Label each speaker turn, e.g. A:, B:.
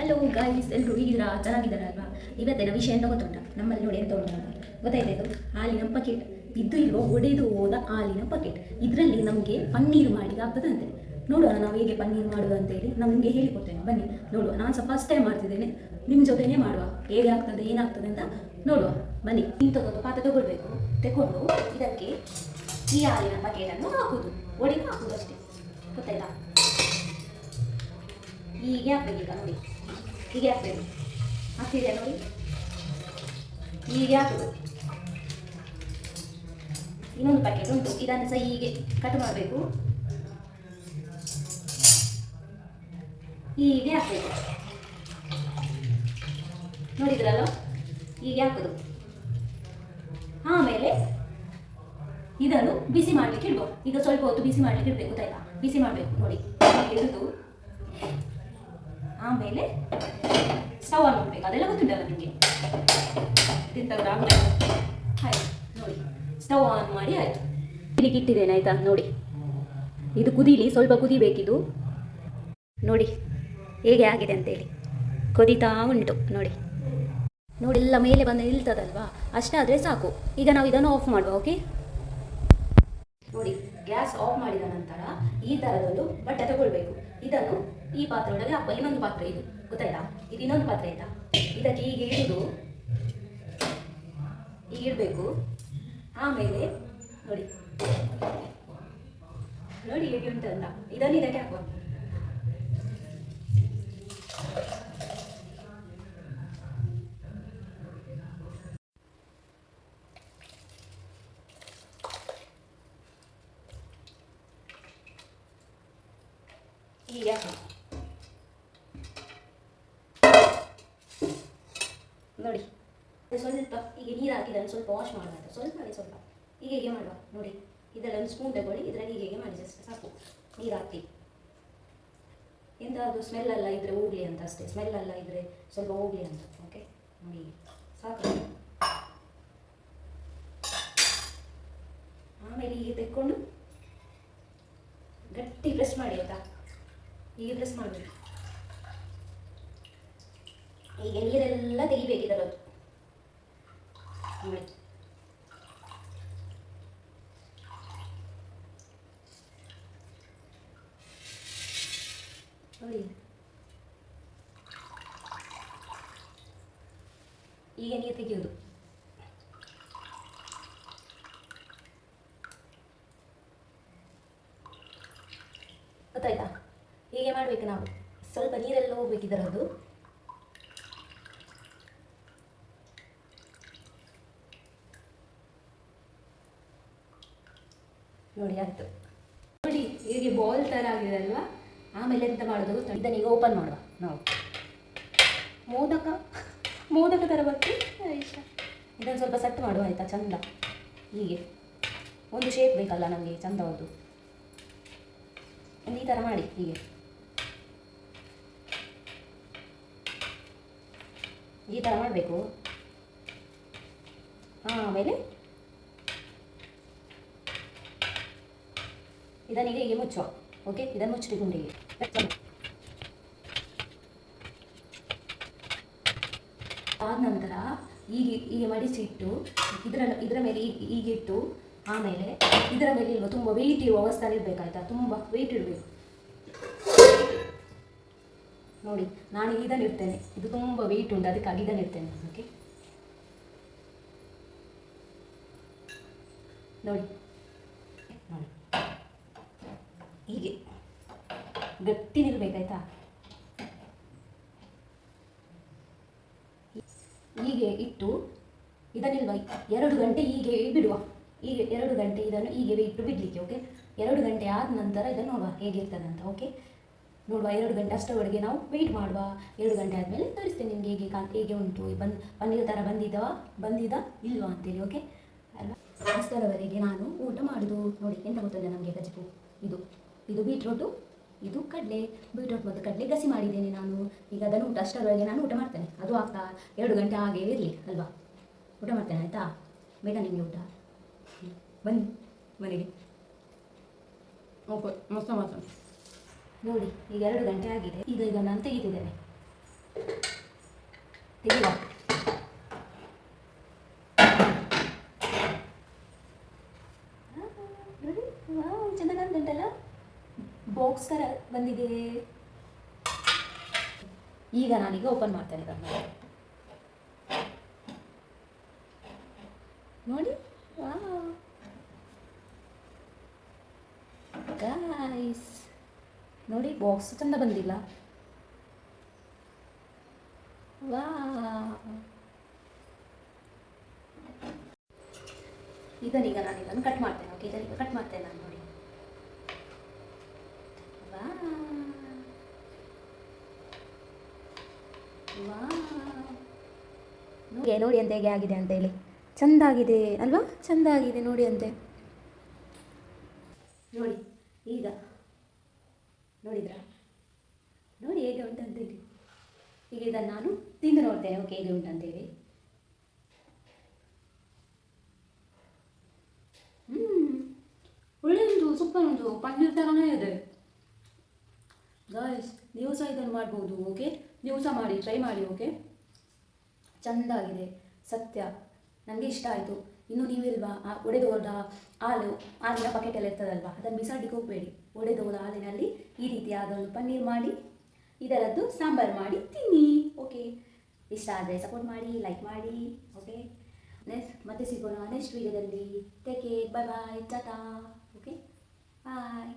A: Hello guys, ಎಲ್ಲರೂ ಹೇಗಿದ್ದೀರಾ? ಚೆನ್ನಾಗಿದ್ದಾರಲ್ವಾ? ಇವತ್ತಿನ ವಿಷಯ ಎಂತ ಗೊತ್ತುಂಟ? ನಮ್ಮಲ್ಲಿ ನೋಡಿ ಎಂತ ಉಂಟು ಅಂತ ಗೊತ್ತಾಯ್ತು. ಇದು ಹಾಲಿನ ಪಕೆಟ್, ಇದು ಇರುವ ಒಡೆದು ಹೋದ ಹಾಲಿನ ಪಕೆಟ್. ಇದರಲ್ಲಿ ನಮಗೆ ಪನ್ನೀರು ಮಾಡಿ ಆಗ್ತದಂತೆ. ನೋಡುವ ನಾವು ಹೇಗೆ ಪನ್ನೀರು ಮಾಡುವುದು ಅಂತೇಳಿ ನಮಗೆ ಹೇಳಿಕೊಡ್ತೇನೆ. ಬನ್ನಿ ನೋಡುವ. ನಾನು ಸಹ ಫಸ್ಟ್ ಟೈಮ್ ಮಾಡ್ತಿದ್ದೇನೆ, ನಿಮ್ಮ ಜೊತೆನೇ ಮಾಡುವ. ಹೇಗೆ ಆಗ್ತದೆ ಏನಾಗ್ತದೆ ಅಂತ ನೋಡುವ ಬನ್ನಿ. ನೀವು ತಗೊಂಡು ಪಾತ್ರೆ ತಗೊಳ್ಬೇಕು. ತಗೊಂಡು ಇದಕ್ಕೆ ಈ ಹಾಲಿನ ಪಕೆಟನ್ನು ಹಾಕುದು, ಒಡೆದು ಹಾಕುದು ಅಷ್ಟೇ. ಗೊತ್ತಾಯ್ತಾ? ಹೀಗೆ ಹಾಕ್ಬೇಕು. ಈಗ ನೋಡಿ, ಹೀಗೆ ಹಾಕ್ಬೇಕು. ಹಾಕ್ತಿದೆ ನೋಡಿ, ಹೀಗೆ ಹಾಕುದು. ಇನ್ನೊಂದು ಪ್ಯಾಕೆಟ್ ಉಂಟು, ಇದನ್ನು ಸಹ ಹೀಗೆ ಕಟ್ ಮಾಡಬೇಕು. ಹೀಗೆ ಹಾಕಬೇಕು. ನೋಡಿದ್ರಲ್ಲ, ಹೀಗೆ ಹಾಕುದು. ಆಮೇಲೆ ಇದನ್ನು ಬಿಸಿ ಮಾಡ್ಲಿಕ್ಕೆ ಇಡ್ಬೋದು. ಈಗ ಸ್ವಲ್ಪ ಹೊತ್ತು ಬಿಸಿ ಮಾಡ್ಲಿಕ್ಕೆ ಇಡ್ಬೇಕು. ಗೊತ್ತಾಯ್ತಾ? ಬಿಸಿ ಮಾಡಬೇಕು ನೋಡಿ, ಹಿಡಿದು ಆಮೇಲೆ ಸ್ಟವ್ ಆನ್ ಮಾಡಬೇಕು. ಅದೆಲ್ಲ ಗೊತ್ತುಂಟಲ್ಲ ನಿಮಗೆ, ತಿಂತವ್ರು ಆಮೇಲೆ ಆಯ್ತು. ನೋಡಿ, ಸ್ಟವ್ ಆನ್ ಮಾಡಿ ಆಯಿತು. ಇದಕ್ಕೆ ಇಟ್ಟಿದ್ದೇನೆ ಆಯಿತಾ? ನೋಡಿ, ಇದು ಕುದೀಲಿ, ಸ್ವಲ್ಪ ಕುದಿಬೇಕಿದು. ನೋಡಿ ಹೇಗೆ ಆಗಿದೆ ಅಂತೇಳಿ, ಕುದೀತಾ ಉಂಟು ನೋಡಿ. ನೋಡಿ ಎಲ್ಲ ಮೇಲೆ ಬಂದು ನಿಲ್ತದಲ್ವಾ, ಅಷ್ಟಾದರೆ ಸಾಕು. ಈಗ ನಾವು ಇದನ್ನು ಆಫ್ ಮಾಡುವ. ಓಕೆ, ನೋಡಿ ಗ್ಯಾಸ್ ಆಫ್ ಮಾಡಿದ ನಂತರ ಈ ಥರದೊಂದು ಬಟ್ಟೆ ತಗೊಳ್ಬೇಕು. ಇದನ್ನು ಈ ಪಾತ್ರೆ ಒಳಗೆ ಹಾಕುವ. ಇನ್ನೊಂದು ಪಾತ್ರೆ ಇದು, ಗೊತ್ತಾಯ್ತಾ? ಇದು ಇನ್ನೊಂದು ಪಾತ್ರೆ ಆಯ್ತಾ? ಇದಕ್ಕೆ ಹೀಗೆ ಇಡುದು, ಹೀಗೆ ಇಡಬೇಕು. ಆಮೇಲೆ ನೋಡಿ ನೋಡಿ ಹೇಗೆ ಉಂಟಲ್ಲ, ಇದನ್ನು ಇದಕ್ಕೆ ಹಾಕುವ. ಹೀಗೆ ನೋಡಿ, ಸ್ವಲ್ಪ ಈಗ ನೀರು ಹಾಕಿದ್ರೆ ಸ್ವಲ್ಪ ವಾಶ್ ಮಾಡಬಾರ್ದು. ಸ್ವಲ್ಪ ಹೀಗೆ ಮಾಡುವ. ನೋಡಿ, ಇದರಲ್ಲಿ ಒಂದು ಸ್ಪೂನ್ ತಗೊಳ್ಳಿ, ಇದರಲ್ಲಿ ಹೀಗೆ ಮಾಡಿ ಜಸ್ಟ್ ಸಾಕು. ನೀರು ಹಾಕಿ ಎಂತಾದರೂ ಸ್ಮೆಲ್ ಎಲ್ಲ ಇದ್ರೆ ಹೋಗ್ಲಿ ಅಂತ ಅಷ್ಟೇ. ಸ್ಮೆಲ್ ಎಲ್ಲ ಇದ್ರೆ ಸ್ವಲ್ಪ ಹೋಗ್ಲಿ ಅಂತ. ಓಕೆ, ನೋಡಿ ಸಾಕು. ಆಮೇಲೆ ಹೀಗೆ ತೆಕ್ಕೊಂಡು ಗಟ್ಟಿ ಪ್ರೆಸ್ ಮಾಡಿ ಆಯ್ತಾ? ಹೀಗೆ ಪ್ರೆಸ್ ಮಾಡಬೇಕು. ಈಗ ನೀರೆಲ್ಲ ತೆಗಿಬೇಕು ಇದರದ್ದು. ನೋಡಿ, ನೋಡಿ ಈಗ ನೀರು ತೆಗೆಯೋದು. ಗೊತ್ತಾಯ್ತಾ? ಹೀಗೆ ಮಾಡಬೇಕು ನಾವು. ಸ್ವಲ್ಪ ನೀರೆಲ್ಲ ಹೋಗ್ಬೇಕು ಇದರದ್ದು. ನೋಡಿ ಆಯ್ತು. ನೋಡಿ ಹೀಗೆ ಬಾಲ್ ಥರ ಆಗಿದೆ ಅಲ್ವಾ? ಆಮೇಲೆ ಎಂತ ಮಾಡೋದು? ಇದನ್ನ ಈಗ ಓಪನ್ ಮಾಡುವ ನಾವು. ಮೋದಕ ಥರ ಬರ್ತು. ಇದನ್ನು ಸ್ವಲ್ಪ ಸೆಟ್ ಮಾಡುವ ಆಯಿತಾ? ಚಂದ ಹೀಗೆ ಒಂದು ಶೇಪ್ ಬೇಕಲ್ಲ ನಮಗೆ ಚಂದ. ಹೌದು, ಒಂದು ಈ ಥರ ಮಾಡಿ ಹೀಗೆ, ಈ ಥರ ಮಾಡಬೇಕು. ಆಮೇಲೆ ಇದನ್ನೀಗ ಹೀಗೆ ಮುಚ್ಚುವ. ಓಕೆ, ಇದನ್ನು ಮುಚ್ಚಿಕೊಂಡು ಹೀಗೆ ಆದ ನಂತರ ಹೀಗೆ ಮಡಿಸಿ ಇಟ್ಟು ಇದರ ಮೇಲೆ ಹೀಗೆ ಇಟ್ಟು, ಆಮೇಲೆ ಇದರ ಮೇಲೆ ಇಲ್ವ ತುಂಬ ವೆಯ್ಟ್ ಇರುವ ಅವಸ್ಥೆಯಲ್ಲಿ ಇರಬೇಕಾಯ್ತಾ? ತುಂಬ ವೆಯ್ಟ್ ಇಡಬೇಕು. ನೋಡಿ ನಾನು ಇದನ್ನು ಇಡ್ತೇನೆ, ಇದು ತುಂಬ ವೆಯ್ಟ್ ಉಂಟು, ಅದಕ್ಕಾಗಿ ಇದನ್ನು ಇಡ್ತೇನೆ. ಓಕೆ, ನೋಡಿ ನೋಡಿ ಹೀಗೆ ಗಟ್ಟಿ ನಿಲ್ಬೇಕಾಯ್ತಾ? ಹೀಗೆ ಇಟ್ಟು ಇದನ್ನಿಲ್ವ 2 ಗಂಟೆ ಹೀಗೆ ಬಿಡುವ. ಹೀಗೆ 2 ಗಂಟೆ ಇದನ್ನು ಹೀಗೆ ಇಟ್ಟು ಬಿಡಲಿಕ್ಕೆ. ಓಕೆ, 2 ಗಂಟೆ ಆದ ನಂತರ ಇದನ್ನು ನೋಡುವ ಹೇಗಿರ್ತದೆ ಅಂತ. ಓಕೆ, ನೋಡುವ 2 ಗಂಟೆ ಅಷ್ಟರವರೆಗೆ ನಾವು ವೆಯ್ಟ್ ಮಾಡುವ. 2 ಗಂಟೆ ಆದಮೇಲೆ ತೋರಿಸ್ತೇನೆ ನಿಮಗೆ ಹೇಗೆ ಉಂಟು, ಪನ್ನೀರ್ ಥರ ಬಂದಿದ ಇಲ್ವಾ ಅಂತೇಳಿ. ಓಕೆ ಅಲ್ವಾ? ಅಷ್ಟರವರೆಗೆ ನಾನು ಊಟ ಮಾಡೋದು. ನೋಡಿ ಎಂತ ಗೊತ್ತಿದೆ ನಮಗೆ ಗಜ್ಜು. ಇದು ಬೀಟ್ರೋಟು, ಇದು ಕಡಲೆ. ಬೀಟ್ರೋಟ್ ಮತ್ತು ಕಡಲೆ ಗಸಿ ಮಾಡಿದ್ದೇನೆ ನಾನು. ಈಗ ಅದನ್ನು ಅಷ್ಟರವರೆಗೆ ನಾನು ಊಟ ಮಾಡ್ತೇನೆ. ಅದು ಆಗ್ತಾ 2 ಗಂಟೆ ಹಾಗೆ ಇರಲಿ ಅಲ್ವಾ? ಊಟ ಮಾಡ್ತೇನೆ ಆಯಿತಾ? ಬೇಡ ನಿಮಗೆ ಊಟ? ಬನ್ನಿ ಮನೆಗೆ. ಓಕೆ, ಮಸ್ತ ನೋಡಿ ಈಗ 2 ಗಂಟೆ ಆಗಿದೆ. ಈಗ ಇದನ್ನು ನಾನು ತೆಗಿತಿದ್ದೇನೆ. ಇಲ್ಲ ನೋಡಿ, ವಾವ್ ಚೆನ್ನಾಗಿ ಕಾಣ್ತುಂಟಲ್ಲ, ಬಾಕ್ಸ್ ಥರ ಬಂದಿದೆ. ಈಗ ನಾನೀಗ ಓಪನ್ ಮಾಡ್ತೇನೆ ಅದನ್ನು ನೋಡಿ. ವಾವ್ ಗಾಯ್ಸ್ ನೋಡಿ, ಬಾಕ್ಸ್ ಚಂದ ಬಂದಿಲ್ಲ. ವಾ ಇದನ್ನೀಗ ನಾನು ಇದನ್ನು ಕಟ್ ಮಾಡ್ತೇನೆ. ಓಕೆ, ಇದನ್ನೀಗ ಕಟ್ ಮಾಡ್ತೇನೆ ನಾನು. ನೋಡಿ, ವಾ ವಾ ನೋಡಿ ನೋಡಿ ಅಂತ ಹೇಗೆ ಆಗಿದೆ ಅಂತ ಹೇಳಿ. ಚಂದ ಆಗಿದೆ ಅಲ್ವಾ? ಚಂದ ಆಗಿದೆ ನೋಡಿ ಅಂತೆ. ನೋಡಿ ಈಗ ನೋಡಿದ್ರಾ? ನೋಡಿ ಹೇಗೆ ಉಂಟಂತೇಳಿ. ಈಗ ಇದನ್ನು ನಾನು ತಿಂದು ನೋಡ್ತೇನೆ. ಓಕೆ, ಹೇಗೆ ಉಂಟಂತೇಳಿ. ಒಳ್ಳೆ ಉಂಟು, ಸೂಪರ್ ಉಂಟು, ಪನ್ನೀರ್ ಥರನೇ ಇದೆ. ಗಾಯ್ಸ್, ನೀವು ಸಹ ಇದನ್ನು ಮಾಡ್ಬೋದು. ಓಕೆ, ನೀವು ಸಹ ಮಾಡಿ, ಟ್ರೈ ಮಾಡಿ. ಓಕೆ, ಚೆಂದಾಗಿದೆ ಸತ್ಯ, ನನಗೆ ಇಷ್ಟ ಆಯಿತು. ಇನ್ನು ನೀವಿಲ್ವಾ ಒಡೆದು ಹೋದ ಹಾಲಿನ ಪಕೆಟ್ ಎಲ್ಲ ಇರ್ತದಲ್ವಾ, ಅದನ್ನು ಬಿಸಾಡಿಗೆ ಹೋಗಬೇಡಿ. ಒಡೆದು ಹೋದ ಹಾಲಿನಲ್ಲಿ ಈ ರೀತಿಯಾದ ಒಂದು ಪನ್ನೀರ್ ಮಾಡಿ ಇದರದ್ದು ಸಾಂಬಾರು ಮಾಡಿ ತಿನ್ನಿ. ಓಕೆ, ಇಷ್ಟ ಆದರೆ ಸಪೋರ್ಟ್ ಮಾಡಿ, ಲೈಕ್ ಮಾಡಿ. ಓಕೆ, ಮತ್ತೆ ಸಿಗೋಣ ನೆಕ್ಸ್ಟ್ ವೀಡಿಯೋದಲ್ಲಿ. ಟೇಕ್ ಕೇರ್, ಬಾಯ್ ಬಾಯ್, ಟಾಟಾ. ಓಕೆ, ಬಾಯ್.